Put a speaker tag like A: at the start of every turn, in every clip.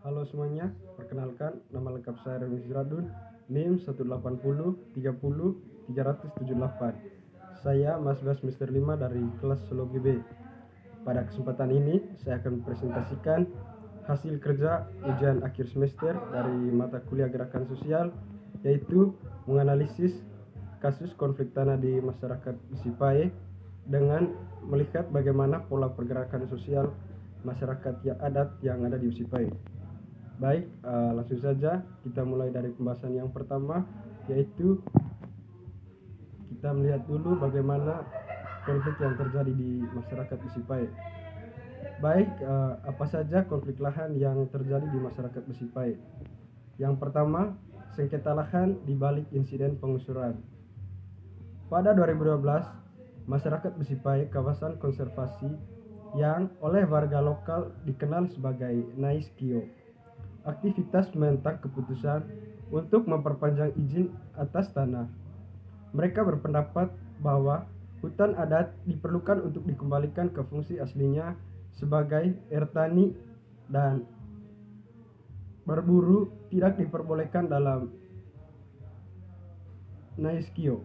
A: Halo semuanya, perkenalkan nama lengkap saya Remy Zradun, NIM 180300378. Saya Mas Semester 5 dari kelas Zoologi B. Pada kesempatan ini, saya akan mempresentasikan hasil kerja ujian akhir semester dari mata kuliah gerakan sosial, yaitu menganalisis kasus konflik tanah di masyarakat Sipae dengan melihat bagaimana pola pergerakan sosial masyarakat adat yang ada di Sipae. Baik, langsung saja kita mulai dari pembahasan yang pertama, yaitu kita melihat dulu bagaimana konflik yang terjadi di masyarakat Sipae. Baik, apa saja konflik lahan yang terjadi di masyarakat Sipae? Yang pertama, sengketa lahan di balik insiden penggusuran. Pada 2012, masyarakat Sipae, kawasan konservasi yang oleh warga lokal dikenal sebagai Naiskio, aktivitas menentang keputusan untuk memperpanjang izin atas tanah. Mereka berpendapat bahwa hutan adat diperlukan untuk dikembalikan ke fungsi aslinya sebagai ertani dan berburu tidak diperbolehkan dalam Naiskio.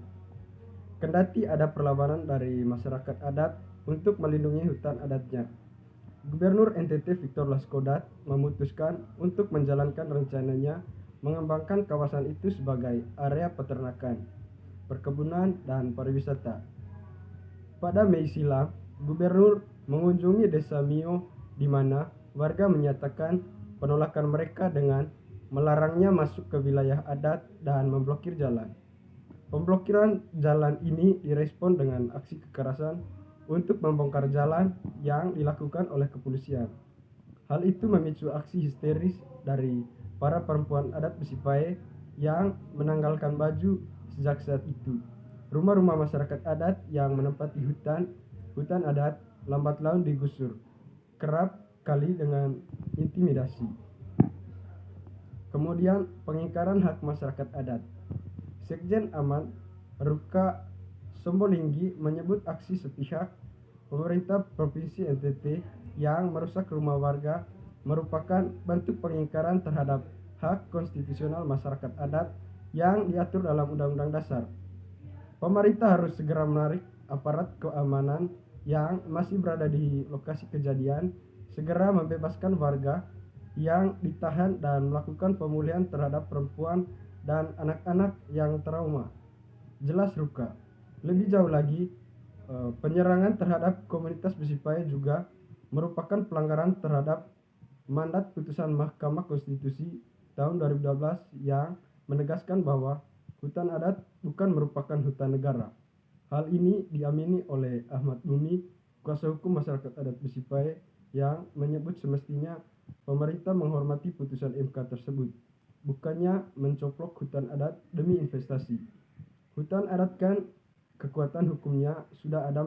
A: Kendati ada perlawanan dari masyarakat adat untuk melindungi hutan adatnya, Gubernur NTT Victor Laskodat memutuskan untuk menjalankan rencananya mengembangkan kawasan itu sebagai area peternakan, perkebunan, dan pariwisata. Pada Mei silam, Gubernur mengunjungi desa Mio di mana warga menyatakan penolakan mereka dengan melarangnya masuk ke wilayah adat dan memblokir jalan. Pemblokiran jalan ini direspon dengan aksi kekerasan untuk membongkar jalan yang dilakukan oleh kepolisian. Hal itu memicu aksi histeris dari para perempuan adat Sipae yang menanggalkan baju sejak saat itu. Rumah-rumah masyarakat adat yang menempati hutan adat lambat laun digusur, kerap kali dengan intimidasi. Kemudian pengingkaran hak masyarakat adat. Sekjen Aman Ruka Sombolinggi menyebut aksi sepihak pemerintah Provinsi NTT yang merusak rumah warga merupakan bentuk pengingkaran terhadap hak konstitusional masyarakat adat yang diatur dalam Undang-Undang Dasar. Pemerintah harus segera menarik aparat keamanan yang masih berada di lokasi kejadian, segera membebaskan warga yang ditahan dan melakukan pemulihan terhadap perempuan dan anak-anak yang trauma. Jelas Ruka. Lebih jauh lagi, penyerangan terhadap komunitas Sipae juga merupakan pelanggaran terhadap mandat putusan Mahkamah Konstitusi tahun 2012 yang menegaskan bahwa hutan adat bukan merupakan hutan negara. Hal ini diamini oleh Ahmad Bumi, kuasa hukum masyarakat adat Sipae, yang menyebut semestinya pemerintah menghormati putusan MK tersebut, bukannya mencoplok hutan adat demi investasi. Hutan adat kan kekuatan hukumnya sudah ada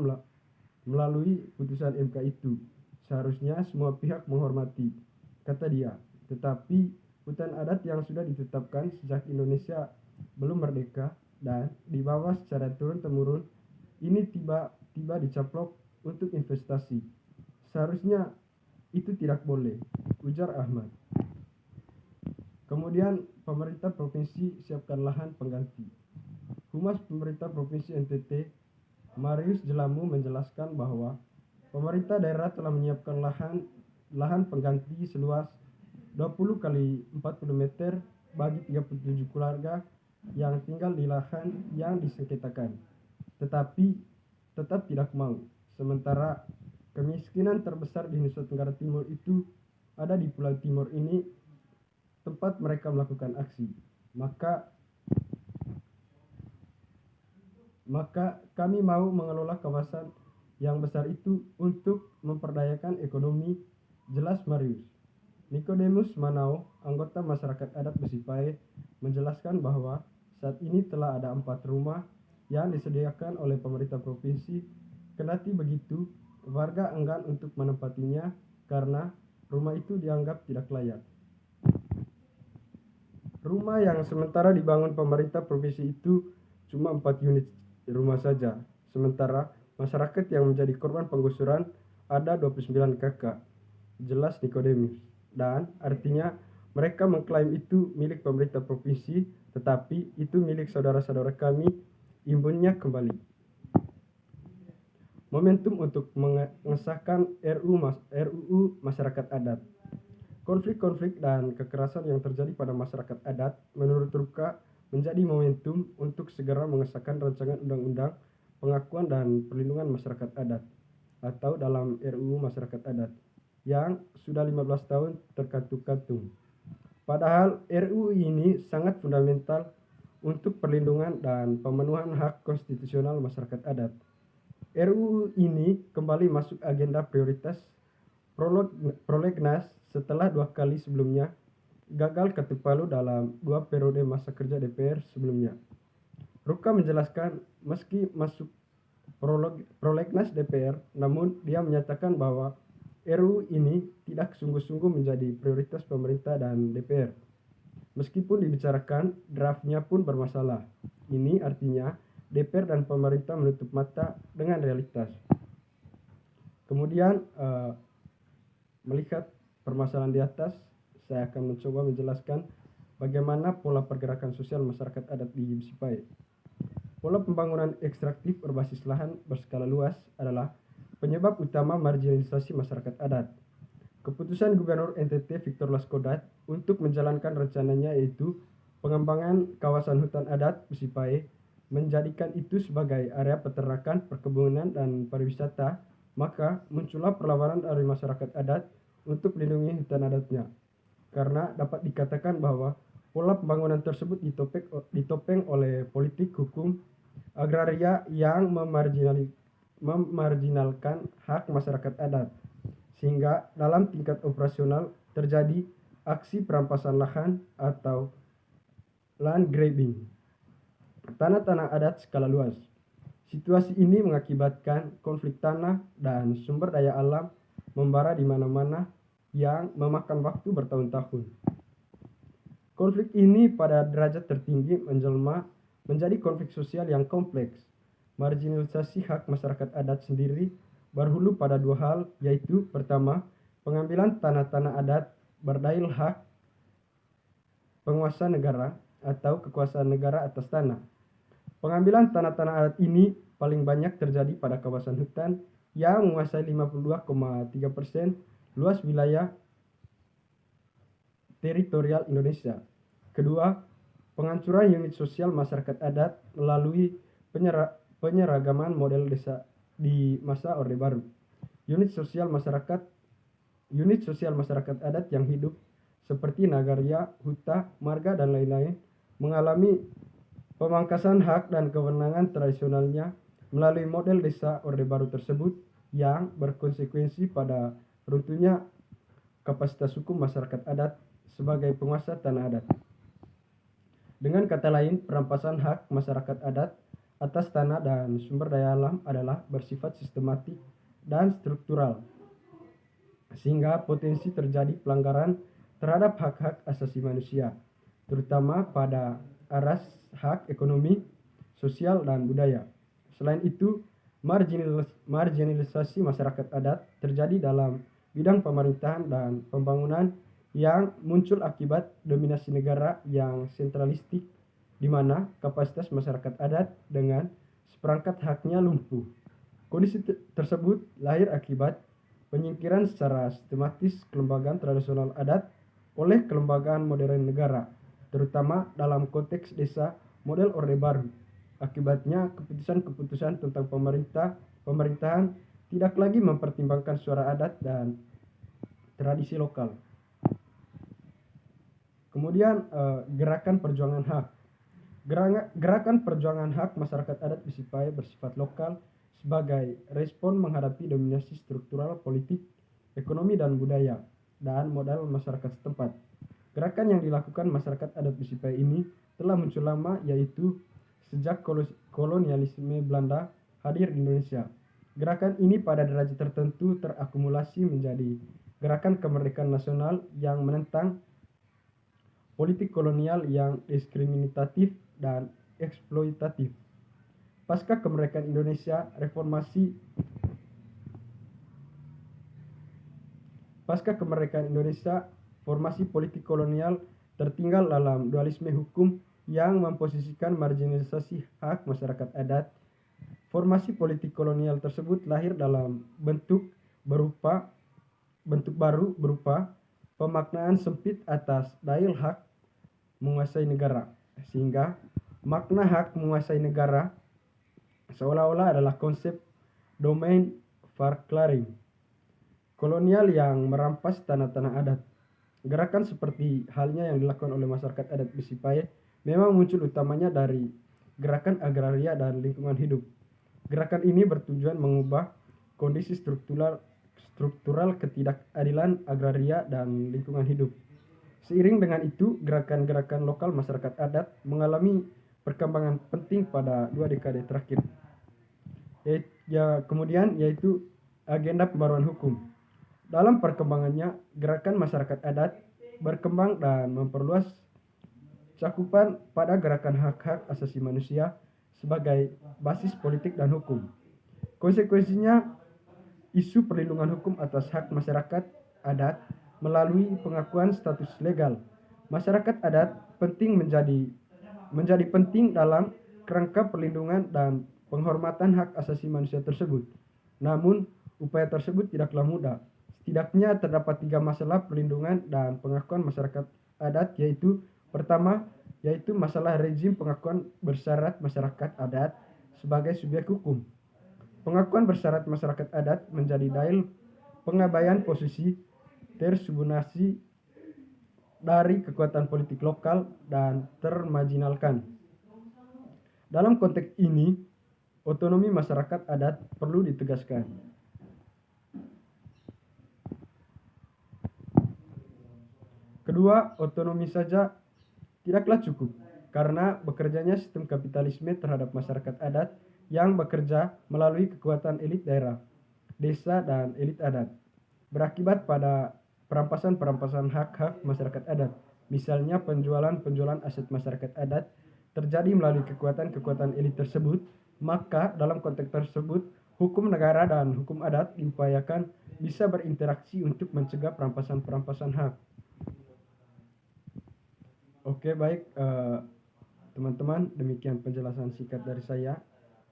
A: melalui putusan MK itu. Seharusnya semua pihak menghormati, kata dia. Tetapi hutan adat yang sudah ditetapkan sejak Indonesia belum merdeka dan dibawa secara turun-temurun ini tiba-tiba dicaplok untuk investasi. Seharusnya itu tidak boleh, ujar Ahmad. Kemudian pemerintah provinsi siapkan lahan pengganti. Humas pemerintah provinsi NTT, Marius Jelamu, menjelaskan bahwa pemerintah daerah telah menyiapkan lahan pengganti seluas 20 kali 40 meter bagi 37 keluarga yang tinggal di lahan yang disengketakan, tetapi tetap tidak mau. Sementara kemiskinan terbesar di Nusa Tenggara Timur itu ada di Pulau Timur ini, tempat mereka melakukan aksi. Maka kami mau mengelola kawasan yang besar itu untuk memperdayakan ekonomi, jelas Marius. Nikodemus Manao, anggota masyarakat adat Sipae, menjelaskan bahwa saat ini telah ada 4 rumah yang disediakan oleh pemerintah provinsi. Kendati begitu, warga enggan untuk menempatinya karena rumah itu dianggap tidak layak. Rumah yang sementara dibangun pemerintah provinsi itu cuma 4 unit rumah saja, sementara masyarakat yang menjadi korban penggusuran ada 29 kakak, jelas Nikodemus. dan artinya mereka mengklaim itu milik pemerintah provinsi, tetapi itu milik saudara-saudara kami, imbunnya kembali. Momentum untuk mengesahkan RUU Masyarakat Adat. Konflik-konflik dan kekerasan yang terjadi pada masyarakat adat menurut Ruka menjadi momentum untuk segera mengesahkan rancangan undang-undang pengakuan dan perlindungan masyarakat adat atau dalam RUU Masyarakat Adat yang sudah 15 tahun terkatung-katung. Padahal RUU ini sangat fundamental untuk perlindungan dan pemenuhan hak konstitusional masyarakat adat. RUU ini kembali masuk agenda prioritas prolegnas setelah 2 kali sebelumnya gagal ketuk palu dalam 2 periode masa kerja DPR sebelumnya. Ruka menjelaskan meski masuk prolegnas DPR, namun dia menyatakan bahwa RUU ini tidak sungguh-sungguh menjadi prioritas pemerintah dan DPR. Meskipun dibicarakan, draftnya pun bermasalah. Ini artinya DPR dan pemerintah menutup mata dengan realitas. Kemudian melihat permasalahan di atas, saya akan mencoba menjelaskan bagaimana pola pergerakan sosial masyarakat adat di Sipai. Pola pembangunan ekstraktif berbasis lahan berskala luas adalah penyebab utama marginalisasi masyarakat adat. Keputusan Gubernur NTT Victor Laskodat untuk menjalankan rencananya yaitu pengembangan kawasan hutan adat Sipai menjadikan itu sebagai area peternakan, perkebunan, dan pariwisata, maka muncullah perlawanan dari masyarakat adat untuk melindungi hutan adatnya. Karena dapat dikatakan bahwa pola pembangunan tersebut ditopeng oleh politik hukum agraria yang memarginalkan hak masyarakat adat, sehingga dalam tingkat operasional terjadi aksi perampasan lahan atau land grabbing tanah-tanah adat skala luas. Situasi ini mengakibatkan konflik tanah dan sumber daya alam membara di mana-mana yang memakan waktu bertahun-tahun. Konflik ini pada derajat tertinggi menjelma menjadi konflik sosial yang kompleks. Marginalisasi hak masyarakat adat sendiri berhulu pada 2 hal, yaitu pertama, pengambilan tanah-tanah adat berdalil hak penguasa negara atau kekuasaan negara atas tanah. Pengambilan tanah-tanah adat ini paling banyak terjadi pada kawasan hutan yang menguasai 52,3% luas wilayah teritorial Indonesia. Kedua, penghancuran unit sosial masyarakat adat melalui penyeragaman model desa di masa Orde Baru. Unit sosial masyarakat adat yang hidup seperti Nagaria, Huta, Marga, dan lain-lain mengalami pemangkasan hak dan kewenangan tradisionalnya melalui model desa Orde Baru tersebut yang berkonsekuensi pada runtuhnya kapasitas hukum masyarakat adat sebagai penguasa tanah adat. Dengan kata lain, perampasan hak masyarakat adat atas tanah dan sumber daya alam adalah bersifat sistematik dan struktural, sehingga potensi terjadi pelanggaran terhadap hak-hak asasi manusia, terutama pada aras hak ekonomi, sosial, dan budaya. Selain itu, marginalisasi masyarakat adat terjadi dalam bidang pemerintahan dan pembangunan yang muncul akibat dominasi negara yang sentralistik, di mana kapasitas masyarakat adat dengan seperangkat haknya lumpuh. Kondisi tersebut lahir akibat penyingkiran secara sistematis kelembagaan tradisional adat oleh kelembagaan modern negara, terutama dalam konteks desa model Orde Baru. Akibatnya, keputusan-keputusan tentang pemerintahan tidak lagi mempertimbangkan suara adat dan tradisi lokal. Kemudian gerakan perjuangan hak. Gerakan perjuangan hak masyarakat adat di Sipai bersifat lokal sebagai respon menghadapi dominasi struktural politik, ekonomi, dan budaya dan modal masyarakat setempat. Gerakan yang dilakukan masyarakat adat di Sipai ini telah muncul lama, yaitu sejak kolonialisme Belanda hadir di Indonesia. Gerakan ini pada derajat tertentu terakumulasi menjadi gerakan kemerdekaan nasional yang menentang politik kolonial yang diskriminatif dan eksploitatif. Pasca kemerdekaan Indonesia, formasi politik kolonial tertinggal dalam dualisme hukum yang memposisikan marginalisasi hak masyarakat adat. Formasi politik kolonial tersebut lahir dalam bentuk baru berupa pemaknaan sempit atas dalil hak menguasai negara, sehingga makna hak menguasai negara seolah-olah adalah konsep domain verklaring kolonial yang merampas tanah-tanah adat. Gerakan seperti halnya yang dilakukan oleh masyarakat adat Besipaye memang muncul utamanya dari gerakan agraria dan lingkungan hidup. Gerakan ini bertujuan mengubah kondisi struktural ketidakadilan agraria dan lingkungan hidup. Seiring dengan itu, gerakan-gerakan lokal masyarakat adat mengalami perkembangan penting pada 2 dekade terakhir. Kemudian yaitu agenda pembaruan hukum. Dalam perkembangannya, gerakan masyarakat adat berkembang dan memperluas cakupan pada gerakan hak-hak asasi manusia sebagai basis politik dan hukum. Konsekuensinya, isu perlindungan hukum atas hak masyarakat adat melalui pengakuan status legal masyarakat adat menjadi penting dalam kerangka perlindungan dan penghormatan hak asasi manusia tersebut. Namun, upaya tersebut tidaklah mudah. Setidaknya terdapat 3 masalah perlindungan dan pengakuan masyarakat adat, yaitu pertama, yaitu masalah rezim pengakuan bersyarat masyarakat adat sebagai subjek hukum. Pengakuan bersyarat masyarakat adat menjadi dalil pengabaian posisi tersubordinasi dari kekuatan politik lokal dan termarginalkan. Dalam konteks ini, otonomi masyarakat adat perlu ditegaskan. Kedua, otonomi saja tidaklah cukup, karena bekerjanya sistem kapitalisme terhadap masyarakat adat yang bekerja melalui kekuatan elit daerah, desa, dan elit adat, berakibat pada perampasan hak-hak masyarakat adat. Misalnya penjualan aset masyarakat adat terjadi melalui kekuatan elit tersebut, maka dalam konteks tersebut, hukum negara dan hukum adat diupayakan bisa berinteraksi untuk mencegah perampasan hak. Oke, baik teman-teman, demikian penjelasan singkat dari saya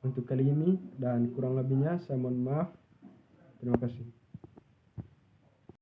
A: untuk kali ini, dan kurang lebihnya saya mohon maaf. Terima kasih.